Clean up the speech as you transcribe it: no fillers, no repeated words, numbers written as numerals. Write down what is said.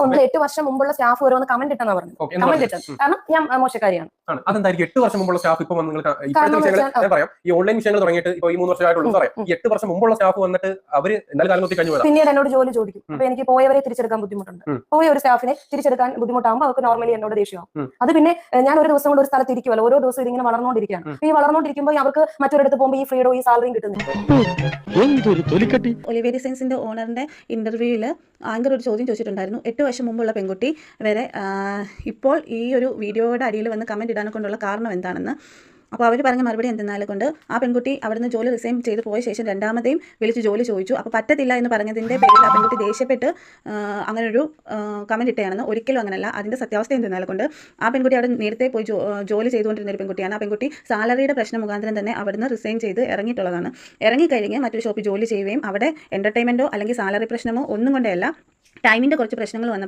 മുതൽ 8 വർഷം മുമ്പുള്ള സ്റ്റാഫ് ഓരോന്ന് കമന്റ് ഇട്ടെന്നാ പറഞ്ഞു. കമന്റ് ഇട്ടത് കാരണം ഞാൻ മോശക്കാരിയാണ്. അതെന്തായിരിക്കും 8 വർഷം മുമ്പുള്ള സ്റ്റാഫ് ഇപ്പൊ ഞാൻ പറയാം, ഈ ഓൺലൈൻ വിഷയങ്ങൾ തുടങ്ങിയിട്ട് ഇപ്പൊ ഈ 3 വർഷമായിട്ടുള്ളൂ പറയാം. ഈ 8 വർഷം മുമ്പുള്ള സ്റ്റാഫ് വന്നിട്ട് അവര് എന്തായാലും കാലം നോക്കി കഴിഞ്ഞു. പിന്നീട് എന്നോട് ജോലി ചോദിക്കും. അപ്പൊ എനിക്ക് പോയവരെ തിരിച്ചെടുക്കാൻ ബുദ്ധിമുട്ടുണ്ട്. പോയ ഒരു സ്റ്റാഫിനെ തിരിച്ചെടുക്കാൻ ബുദ്ധിമുട്ടാകുമ്പോൾ അവർക്ക് നോർമലി എന്നോട് ദേഷ്യമാവും. അത് പിന്നെ ഞാൻ ഒരു ദിവസം കൊണ്ട് ഒരു സ്ഥലത്ത് ഇരിക്കുമല്ലോ, ഓരോ ദിവസം ഇതിങ്ങനെ വളർന്നുകൊണ്ടിരിക്കുകയാണ്. ഈ വളർന്നുകൊണ്ടിരിക്കുമ്പോൾ അവർക്ക് മറ്റൊരിടത്ത് പോകുമ്പോൾ ഈ ഫ്രീഡോ ഈ സാലറിയും കിട്ടുന്നില്ല. ഒലിവേരി സയൻസിന്റെ ഓണറിന്റെ ഇന്റർവ്യൂവിൽ ആങ്കർ ഒരു ചോദ്യം ചോദിച്ചിട്ടുണ്ടായിരുന്നു. 8 വർഷം മുമ്പുള്ള പെൺകുട്ടി വരെ ഇപ്പോൾ ഈ ഒരു വീഡിയോയുടെ അടിയിൽ വന്ന് കമന്റ് ഇടാനെ കൊണ്ടുള്ള കാരണം എന്താണെന്ന്. അപ്പോൾ അവർ പറഞ്ഞ മറുപടി എന്തെന്നാലും കൊണ്ട് ആ പെൺകുട്ടി അവിടുന്ന് ജോലി റിസൈൻ ചെയ്ത് പോയ ശേഷം രണ്ടാമതെയും വിളിച്ച് ജോലി ചോദിച്ചു. അപ്പോൾ പറ്റത്തില്ല എന്ന് പറഞ്ഞതിൻ്റെ പേരിൽ ആ പെൺകുട്ടി ദേഷ്യപ്പെട്ട് അങ്ങനൊരു കമന്റ് ഇട്ടയാണെന്ന്. ഒരിക്കലും അങ്ങനല്ല. അതിൻ്റെ സത്യാവസ്ഥ എന്തെന്നാലും കൊണ്ട് ആ പെൺകുട്ടി അവിടെ നേരത്തെ പോയി ജോലി ചെയ്തുകൊണ്ടിരുന്ന ഒരു പെൺകുട്ടിയാണ്. ആ പെൺകുട്ടി സാലറിയുടെ പ്രശ്നം മുഖാന്തരം തന്നെ അവിടുന്ന് റിസൈൻ ചെയ്ത് ഇറങ്ങിയിട്ടുള്ളതാണ്. ഇറങ്ങിക്കഴിഞ്ഞ് മറ്റൊരു ഷോപ്പിൽ ജോലി ചെയ്യുകയും അവിടെ എൻ്റർടൈൻമെൻറ്റോ അല്ലെങ്കിൽ സാലറി പ്രശ്നമോ ഒന്നും കൊണ്ടല്ല, ടൈമിൻ്റെ കുറച്ച് പ്രശ്നങ്ങൾ വന്നപ്പോൾ